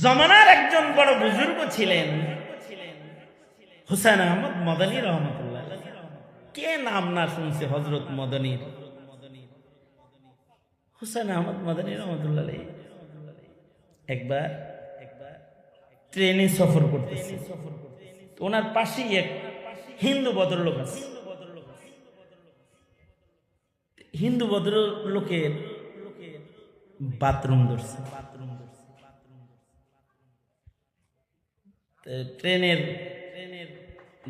জমানার একজন বড় বুজুর্গ ছিলেন হুসাইন আহমদ মদনী রহমতুল্লাহ। কে নাম না শুনছে হযরত মদনীর? হুসাইন আহমদ মদনী রহমতুল্লাহ একবার ট্রেনে সফর করতেছে, ওনার পাশেই এক হিন্দু ভদ্রলোক আছে। হিন্দু ভদ্রলোকের বাথরুম ধরছে। ট্রেনের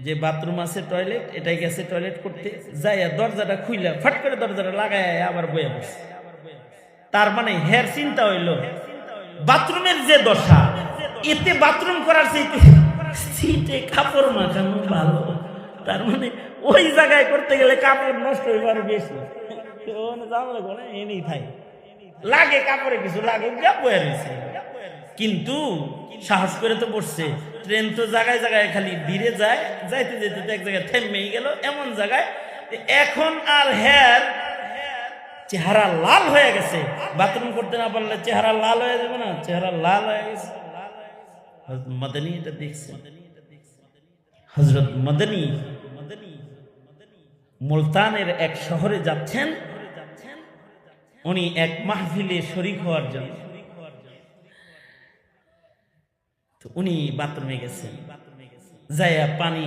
যে বাথরুম আছে টয়লেট, এটাই গেছে টয়লেট করতে, যাইয়া দরজাটা খুইলা ফট করে দরজাটা লাগায় আবার বইয়া বসে। তার মানে হের চিন্তা হইল বাথরুমের যে দশা, এতে বাথরুম করার চাইতে সিটে কাপড় মাখানো ভালো। তার মানে ওই জায়গায় করতে গেলে কাপড় নষ্ট হইবার বেশি, এনেই থাকে লাগে কাপড়ে কিছু লাগে বয়ে রয়েছে। কিন্তু সাহস করে তো পড়ছে, ট্রেন তো জায়গায় জায়গায় খালি ধীরে যায়, যাইতে যেতে এক জায়গায় থেমেই গেল এমন জায়গায়। এখন আর হের চেহারা লাল হয়ে গেছে, বাথরুম করতে না পারলে চেহারা লাল হয়ে যাবে না, চেহারা লাল হয়ে গেছে। মদনী এটা দেখছে। হযরত মদনী মুলতানের এক শহরে যাচ্ছেন, উনি এক মাহফিলে শরীক হওয়ার জন্য। তো উনি বাথরুমে গেছেন, যাইয়া পানি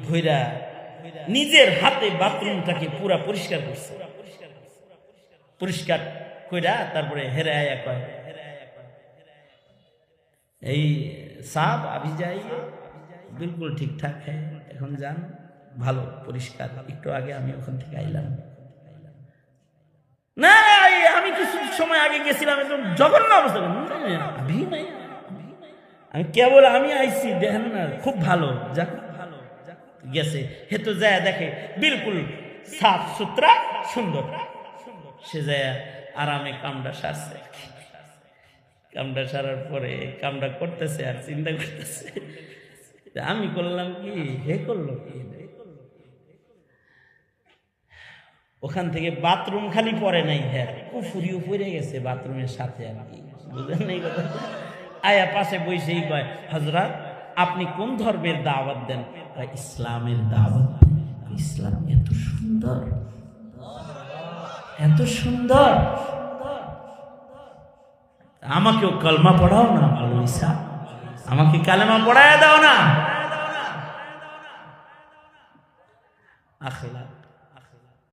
ভইরা নিজের হাতে বাথরুমটাকে পুরা পরিষ্কার করছে। পরিষ্কার কইরা তারপরে হেরে আয়া কয়, এই সাব আবি যাই বিলকুল ঠিকঠাক হ্যাঁ, এখন যান, ভালো পরিষ্কার। একটু আগে আমি ওখান থেকে আইলাম না, আমি কিছু সময় আগে গেছিলাম, একদম জঘন্য অবস্থা। আমি কেবল আমি আইছি, দেখেন না খুব ভালো, যাক ভালো গেছে। হে তো যায় দেখে বিলকুল সাফ সুতরা সুন্দর। সে যায় আরামে কামটা সারছে। কামটা সারার পরে কামটা করতেছে আর চিন্তা করতেছে, আমি করলাম কি, হে করলো কি। ওখান থেকে বাথরুম খালি পরে নাই, হ্যাঁ কুফুরিও পড়ে গেছে বাথরুমের সাথে। আর কি বুঝেন নাই কথা? আয়া পাশে বসেই কয়, হযরত আপনি কোন ধর্মের দাওয়াত দেন? ইসলামের দাওয়াত। ইসলাম এত সুন্দর, এত সুন্দর, আমাকেও কলমা পড়াও না, আমাকে কালেমা পড়ায় দাও না।